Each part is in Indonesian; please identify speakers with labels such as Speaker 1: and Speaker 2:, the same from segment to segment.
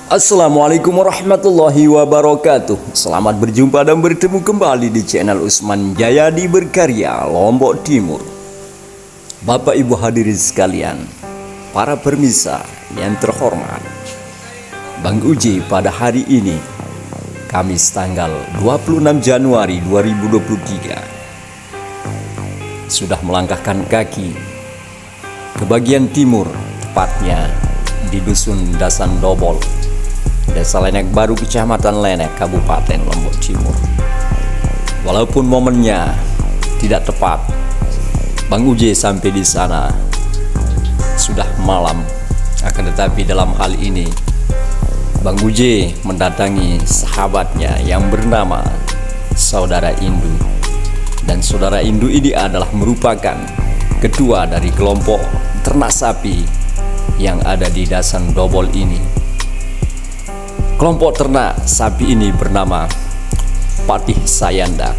Speaker 1: Assalamualaikum warahmatullahi wabarakatuh. Selamat berjumpa dan bertemu kembali di channel Usman Jayadi Berkarya Lombok Timur. Bapak Ibu hadirin sekalian, para permisa yang terhormat, Bang Uji pada hari ini Kamis tanggal 26 Januari 2023 sudah melangkahkan kaki ke bagian timur, tepatnya di Dusun Dasan Dobol, Desa Lenek Baru, Kecamatan Lenek, Kabupaten Lombok Timur. Walaupun momennya tidak tepat, Bang Uji sampai di sana sudah malam. Akan tetapi dalam hal ini Bang Uji mendatangi sahabatnya yang bernama Saudara Indu. Dan Saudara Indu ini adalah merupakan ketua dari kelompok ternak sapi yang ada di Dasan Dobol ini. Kelompok ternak sapi ini bernama Patih Sayanda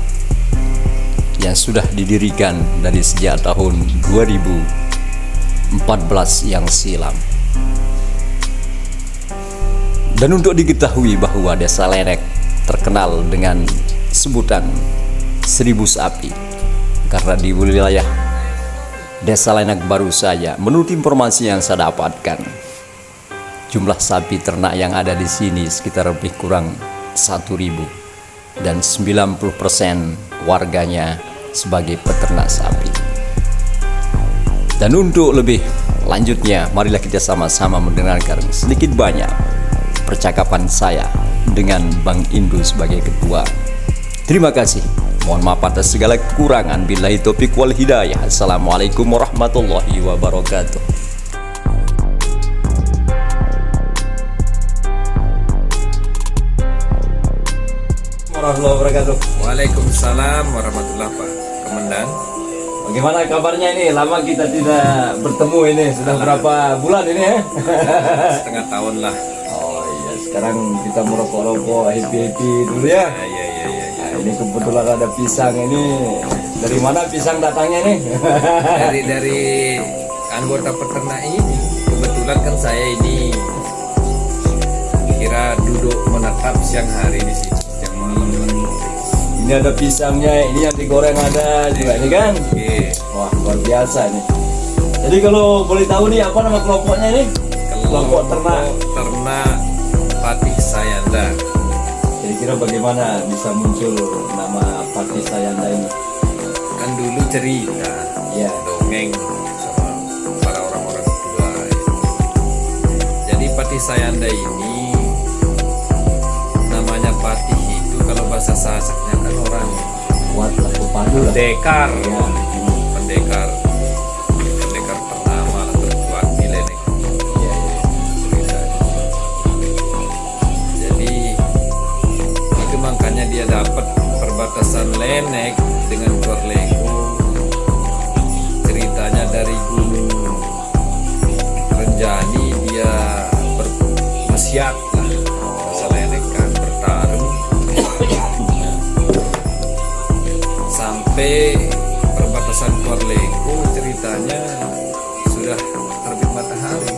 Speaker 1: yang sudah didirikan dari sejak tahun 2014 yang silam. Dan untuk diketahui bahwa Desa Lenek terkenal dengan sebutan 1000 sapi karena di wilayah Desa Lenek Baru saja, menurut informasi yang saya dapatkan, jumlah sapi ternak yang ada di sini sekitar lebih kurang 1.000 dan 90% warganya sebagai peternak sapi. Dan untuk lebih lanjutnya, marilah kita sama-sama mendengarkan sedikit banyak percakapan saya dengan Bang Indu sebagai ketua. Terima kasih. Mohon maaf atas segala kekurangan. Billahi taufiq wal hidayah. Assalamualaikum warahmatullahi wabarakatuh. Warahmatullahi wabarakatuh.
Speaker 2: Waalaikumsalam warahmatullahi Pak Komandan.
Speaker 1: Bagaimana kabarnya ini? Lama kita tidak bertemu ini. Sudah berapa bulan ini ya?
Speaker 2: Setengah tahun lah.
Speaker 1: Oh iya, sekarang kita merokok-rokok, happy-happy dulu ya.
Speaker 2: Iya.
Speaker 1: Nah, ini kebetulan ada pisang ini. Dari mana pisang datangnya nih?
Speaker 2: Dari anggota peternak ini. Kebetulan kan saya ini kira duduk menatap siang hari di sini, siang malam.
Speaker 1: Ini ada pisangnya, ini yang digoreng ada juga ini kan?
Speaker 2: Oke.
Speaker 1: Wah, luar biasa nih. Jadi kalau boleh tahu nih apa nama kelompoknya nih? Kelompok ternak
Speaker 2: Patih Sayanda.
Speaker 1: Kira-kira bagaimana bisa muncul nama Patih Sayanda ini?
Speaker 2: Kan dulu cerita,
Speaker 1: Ya.
Speaker 2: dongeng sama para orang-orang tua. Jadi Patih Sayanda ini namanya Patih itu kalau bahasa Sasaknya kan orang
Speaker 1: Kuat lah, pepadu lah.
Speaker 2: pendekar,
Speaker 1: Ya.
Speaker 2: pendekar ternama atau terkuat di Lenek.
Speaker 1: Ya, ya.
Speaker 2: Ceritanya. Jadi itu makanya dia dapat perbatasan Lenek dengan Korlego. Ceritanya dari Gunung Renjani dia bermesiak lah, bahasa Lenek kan, bertarung sampai perbatasan Korlego. Ceritanya sudah terbit matahari.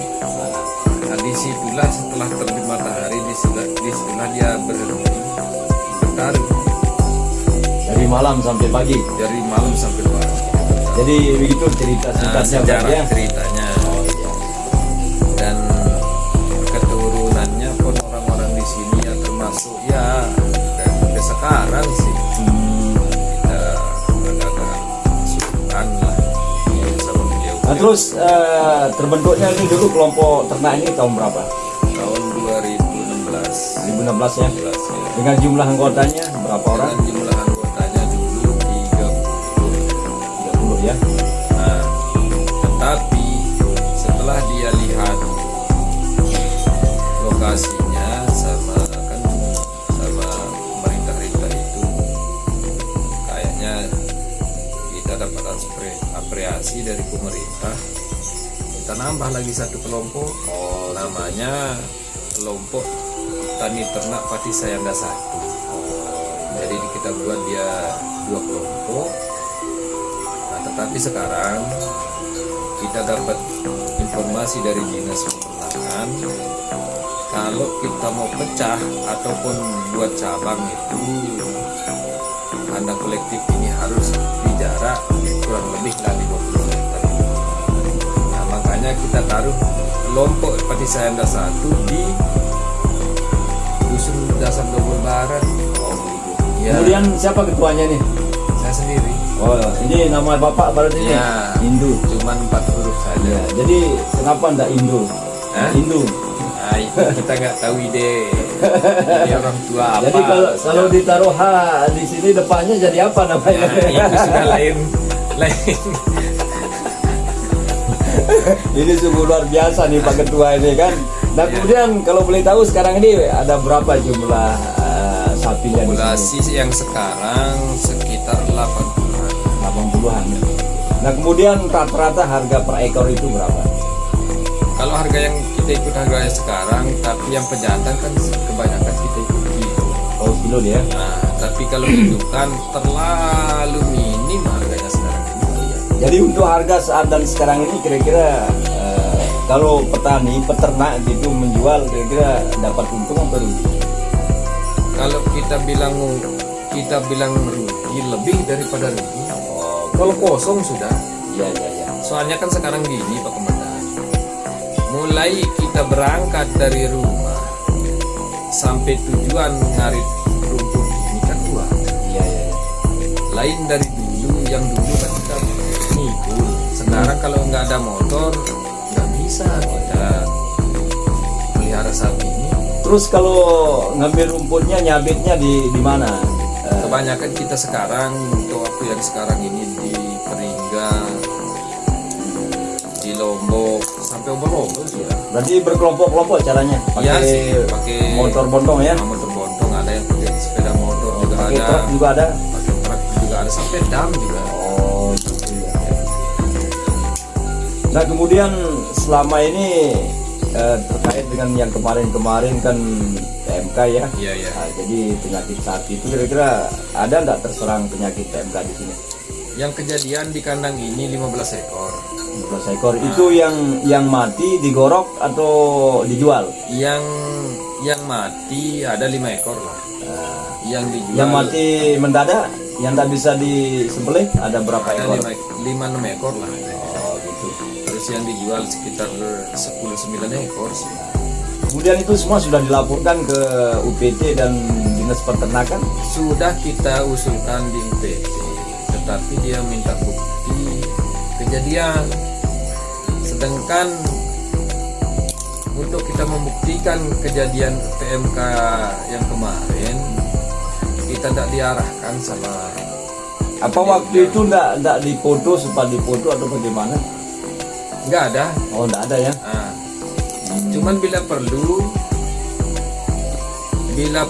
Speaker 2: Nah disitulah setelah terbit matahari disitulah dia berhenti bertarung
Speaker 1: Dari malam sampai pagi.
Speaker 2: dari malam sampai pagi.
Speaker 1: Jadi begitu cerita
Speaker 2: Nah,
Speaker 1: singkatnya
Speaker 2: sejarah
Speaker 1: ya.
Speaker 2: ceritanya.
Speaker 1: Oh iya.
Speaker 2: Dan keturunannya pun orang-orang di sini ya termasuk ya dan sampai sekarang sih kita mengadakan syukuran lah sama beliau.
Speaker 1: Nah terus terbentuknya ini dulu kelompok ternak ini tahun berapa?
Speaker 2: Tahun 2016
Speaker 1: 2016 ya.
Speaker 2: 16 ya.
Speaker 1: Dengan jumlah anggotanya berapa orang?
Speaker 2: Dengan jumlah anggotanya dulu
Speaker 1: 30 ya.
Speaker 2: Nah, tetapi setelah dia lihat lokasinya sama pemerintah itu, kayaknya kita dapat apresiasi dari pemerintah. Kita nambah lagi satu kelompok, namanya kelompok Tani Ternak Patih Sayanda 1. Jadi kita buat dia 2 kelompok. Nah, tetapi sekarang kita dapat informasi dari Dinas Peternakan kalau kita mau pecah ataupun buat cabang itu kandang kolektif ini harus di jarak kurang lebih 50 meter. Nah, makanya kita taruh kelompok Pati Sayanda 1 di dusun Dasar Dobol Barat. Ya,
Speaker 3: Kemudian siapa ketuanya nih?
Speaker 2: saya sendiri.
Speaker 3: Oh, ini nama bapak berarti ini?
Speaker 2: Ya,
Speaker 3: Hindu.
Speaker 2: cuman 4 huruf saja.
Speaker 3: Ya, jadi kenapa enggak Hindu?
Speaker 2: Hah?
Speaker 3: Hindu.
Speaker 2: Nah, itu kita nggak tahu ide orang tua apa.
Speaker 3: Jadi kalau ditaruh H di sini depannya jadi apa namanya?
Speaker 2: Nah, itu sudah lain.
Speaker 3: Ini sungguh luar biasa nih Pak Ketua ini kan. Nah kemudian kalau boleh tahu sekarang ini ada berapa jumlah sapinya di sini?
Speaker 2: Populasi yang sekarang sekitar 80-an.
Speaker 3: 80-an. Nah kemudian rata-rata harga per ekor itu berapa?
Speaker 2: Kalau harga yang kita ikut harganya sekarang, tapi yang pejantan kan kebanyakan kita ikut kilo.
Speaker 3: Oh kilo dia?
Speaker 2: Nah, tapi kalau indukan terlalu minim harganya sekarang ini.
Speaker 3: Jadi untuk harga saat dan sekarang ini kira-kira kalau petani, peternak gitu menjual kira-kira dapat untung atau rugi?
Speaker 2: Kalau kita bilang rugi lebih daripada rugi. Kalau kosong sudah.
Speaker 3: Iya iya iya.
Speaker 2: Soalnya kan sekarang gini Pak Komandan. Mulai kita berangkat dari rumah sampai tujuan ngarit rumput ini kan tua.
Speaker 3: Iya iya.
Speaker 2: Lain dari dulu, yang dulu kan kita mikul. Sekarang kalau nggak ada motor nggak bisa kita pelihara sapi ini.
Speaker 3: Terus kalau ngambil rumputnya nyabitnya di mana?
Speaker 2: Kebanyakan kita sekarang untuk waktu yang sekarang ini di Peringga, di Lombok sampai Lombok sudah.
Speaker 3: Berarti berkelompok-kelompok caranya?
Speaker 2: Iya sih, pakai
Speaker 3: motor bontong ya?
Speaker 2: Motor bontong ada yang pakai sepeda motor juga
Speaker 3: Pakai
Speaker 2: ada.
Speaker 3: truk juga ada?
Speaker 2: Pakai truk juga ada sampai dam juga.
Speaker 3: Oh gitu ya. Nah kemudian selama ini terkait dengan yang kemarin-kemarin kan PMK ya?
Speaker 2: Iya iya.
Speaker 3: Nah, jadi penyakit sapi itu kira-kira ada nggak terserang penyakit PMK di sini?
Speaker 2: Yang kejadian di kandang ini 15 ekor.
Speaker 3: 15 ekor. Itu yang mati digorok atau dijual?
Speaker 2: Yang mati ada 5 ekor lah. Yang dijual
Speaker 3: Yang mati mendadak, yang tak bisa disembelih ada berapa
Speaker 2: ada
Speaker 3: ekor?
Speaker 2: 5-6 ekor lah.
Speaker 3: Oh gitu.
Speaker 2: Terus yang dijual sekitar 10-9 ekor sih.
Speaker 3: Kemudian itu semua sudah dilaporkan ke UPT dan Dinas Peternakan?
Speaker 2: Sudah kita usulkan di UPT, tetapi dia minta bukti kejadian. Sedangkan untuk kita membuktikan kejadian PMK yang kemarin, kita tidak diarahkan sama.
Speaker 3: Apa waktu itu enggak dipoto, sempat dipoto atau bagaimana?
Speaker 2: Nggak ada.
Speaker 3: Oh enggak ada ya?
Speaker 2: Nah, cuman bila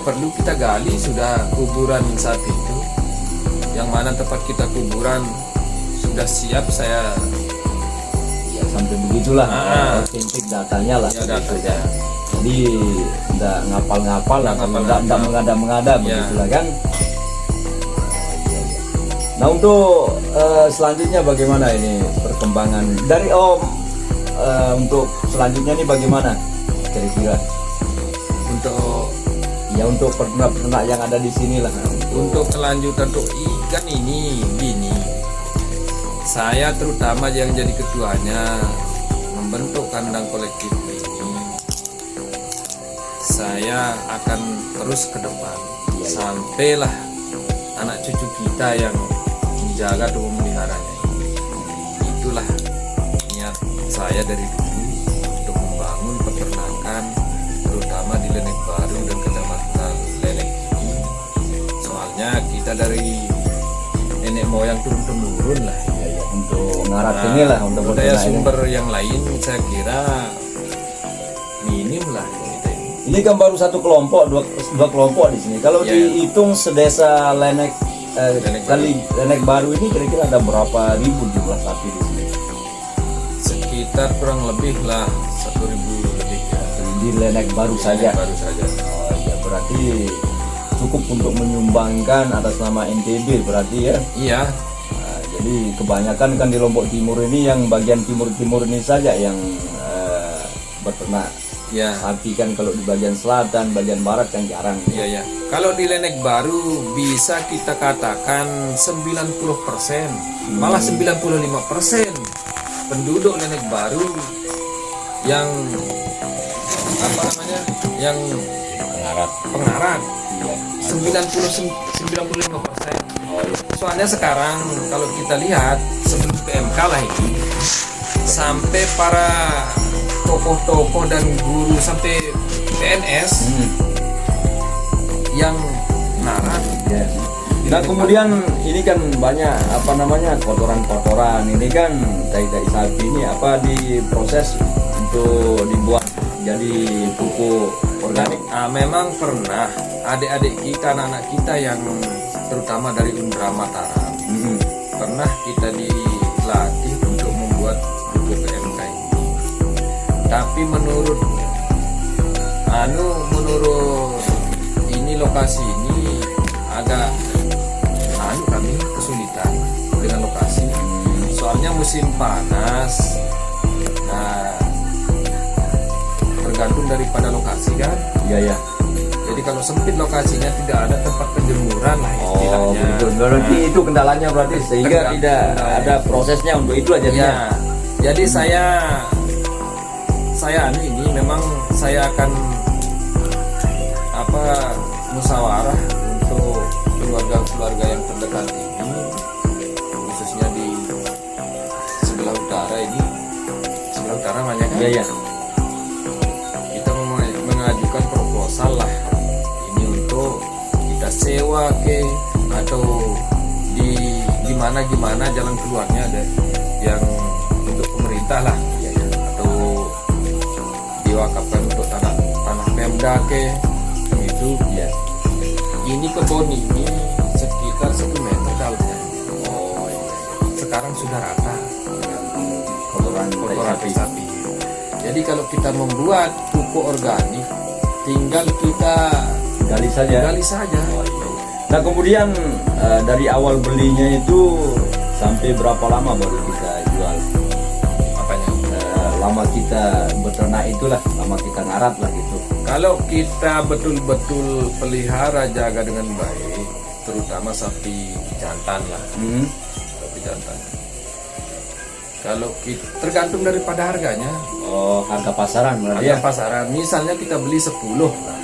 Speaker 2: perlu kita gali sudah kuburan saat itu, yang mana tempat kita kuburan sudah siap. Saya
Speaker 3: Ya sampai begitulah.
Speaker 2: Ah.
Speaker 3: Otentik datanya lah.
Speaker 2: ya datanya.
Speaker 3: Jadi enggak ngapal-ngapal lah, enggak mengada-mengada
Speaker 2: Ya.
Speaker 3: begitulah kan? Nah untuk selanjutnya bagaimana ini perkembangan dari Om? Untuk selanjutnya ini bagaimana kira-kira? Untuk peternak yang ada di sini lah.
Speaker 2: Untuk kelanjutan untuk ikan ini gini, saya terutama yang jadi ketuanya membentuk kandang kolektif ini, saya akan terus ke depan sampailah anak cucu kita yang menjaga dan memeliharanya. Itulah niat saya dari dulu untuk membangun peternakan terutama di Lenek Baru dan Kecamatan Lenek ini. Soalnya kita dari nenek moyang turun temurun lah.
Speaker 3: Ya, untuk ngarap ini lah untuk
Speaker 2: daya
Speaker 3: peternak ini.
Speaker 2: sumber yang lain saya kira minim lah kita ini.
Speaker 3: Ini kan baru satu kelompok, dua kelompok di sini. Kalau
Speaker 2: Ya.
Speaker 3: dihitung sedesa Lenek
Speaker 2: Lenek
Speaker 3: kali Lenek Baru ini kira-kira ada berapa ribu jumlah sapi di sini?
Speaker 2: Sekitar kurang lebih lah 1.000 lebih ya.
Speaker 3: Di Lenek Baru saja.
Speaker 2: Baru saja.
Speaker 3: Oh, ya berarti cukup untuk menyumbangkan atas nama NTB berarti ya.
Speaker 2: Iya.
Speaker 3: Nah, jadi kebanyakan kan di Lombok Timur ini yang bagian timur-timur ini saja yang beternak
Speaker 2: Ya.
Speaker 3: Tapi kan kalau di bagian selatan, bagian barat kan jarang.
Speaker 2: Iya ya. Kalau di Lenek Baru bisa kita katakan 90%, malah 95% penduduk Lenek Baru yang apa namanya? Yang pengarat. 95%. Soalnya sekarang kalau kita lihat sebelum PMK lah ini, sampai para tokoh-tokoh dan guru sampai PNS yang ngarat.
Speaker 3: Ya. Nah kemudian ini kan banyak apa namanya kotoran-kotoran ini kan tai-tai sapi ini apa diproses untuk dibuat jadi pupuk organik.
Speaker 2: Memang pernah adik-adik kita, anak-anak kita yang terutama dari Undra Mataram pernah kita dilatih untuk membuat pupuk PMK ini. Tapi menurut ini lokasi ini agak kami kesulitan dengan lokasi. Soalnya musim panas. Nah, tergantung daripada lokasi kan.
Speaker 3: Iya ya.
Speaker 2: Jadi kalau sempit lokasinya tidak ada tempat penjemuran lah
Speaker 3: Oh
Speaker 2: istilahnya.
Speaker 3: begitu. Berarti itu kendalanya berarti sehingga
Speaker 2: Kendala.
Speaker 3: tidak ada prosesnya untuk itu aja.
Speaker 2: Ya, jadi saya ini memang saya akan musyawarah untuk keluarga-keluarga yang terdekat ini, khususnya di sebelah utara ini, sebelah utara namanya kan?
Speaker 3: Iya ya.
Speaker 2: Kita mengajukan proposal lah ini untuk kita sewa ke atau di gimana jalan keluarnya ada yang untuk pemerintah lah atau diwakafkan untuk tanah Pemda ke itu ya. Ini kebun ini sekitar 1 meter dalamnya. Oh iya. Sekarang sudah rata kotoran sapi. Jadi kalau kita membuat pupuk organik, tinggal kita
Speaker 3: Gali saja.
Speaker 2: Oh, iya.
Speaker 3: Nah kemudian dari awal belinya itu sampai berapa lama baru kita jual?
Speaker 2: Apanya?
Speaker 3: Lama kita beternak itulah, lama kita ngarat lah gitu.
Speaker 2: Kalau kita betul-betul pelihara jaga dengan baik, terutama sapi jantan lah, sapi jantan. Kalau kita tergantung daripada harganya.
Speaker 3: Oh harga pasaran berarti
Speaker 2: Harga
Speaker 3: ya?
Speaker 2: pasaran, misalnya kita beli 10 lah.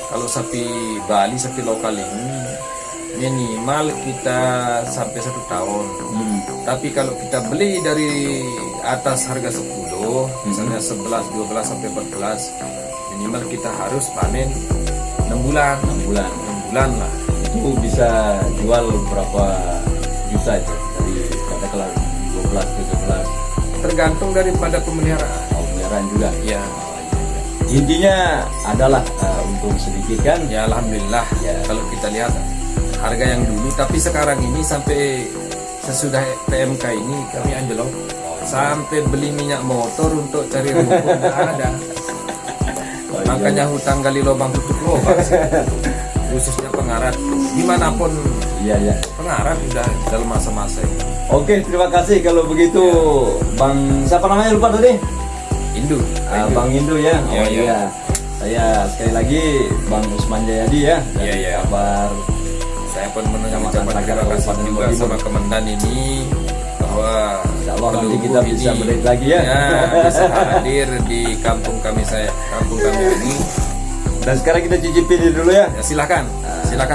Speaker 2: Kalau sapi Bali, sapi lokal ini minimal kita sampai 1 tahun. Tapi kalau kita beli dari atas harga 10, misalnya 11, 12 sampai 14, minimal kita harus panen 6 bulan. 6 bulan lah.
Speaker 3: Itu bisa jual berapa juta itu dari katakanlah 12, 13?
Speaker 2: Tergantung daripada pemeliharaan.
Speaker 3: Pemeliharaan juga.
Speaker 2: Ya,
Speaker 3: Intinya adalah untung sedikit kan?
Speaker 2: ya alhamdulillah.
Speaker 3: Ya.
Speaker 2: Kalau kita lihat harga yang dulu, tapi sekarang ini sampai sesudah PMK ini kami anjlok. Sampai beli minyak motor untuk cari rumput nggak ada. Makanya hutang gali lubang tutup lubang sih. Khususnya pengarat, dimanapun
Speaker 3: Iya.
Speaker 2: pengarat udah dalam masa-masa ini.
Speaker 3: Oke, terima kasih kalau begitu Bang siapa namanya lupa tadi?
Speaker 2: Indu,
Speaker 3: Bang Indu ya.
Speaker 2: Iya,
Speaker 3: Oh
Speaker 2: iya.
Speaker 3: iya. Saya sekali lagi Bang Usman Jayadi ya.
Speaker 2: Iya, iya.
Speaker 3: Kabar
Speaker 2: Saya pun mengucapkan
Speaker 3: Kecamatan
Speaker 2: terima kasih
Speaker 3: Kabupaten
Speaker 2: juga
Speaker 3: Timur.
Speaker 2: sama komandan ini bahwa
Speaker 3: Insyaallah nanti
Speaker 2: Kelugu
Speaker 3: kita bisa
Speaker 2: ini,
Speaker 3: balik lagi ya.
Speaker 2: bisa hadir di kampung kami ini.
Speaker 3: Dan sekarang kita cicipin dulu ya.
Speaker 2: Ya, silakan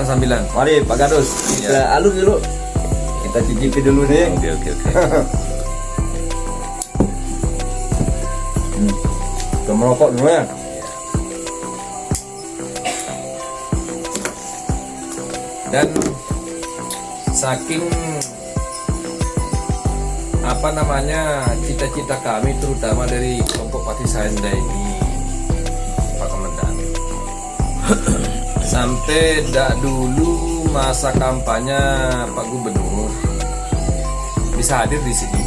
Speaker 2: sambilan.
Speaker 3: Mari Pak Gadus, kita alun dulu. Kita cicipin dulu nih.
Speaker 2: Oke.
Speaker 3: Kita merokok dulu ya.
Speaker 2: Dan saking cita-cita kami terutama dari kelompok Pati Saenda ini, Pak Komandan, sampai dulu masa kampanye Pak Gubernur bisa hadir di sini.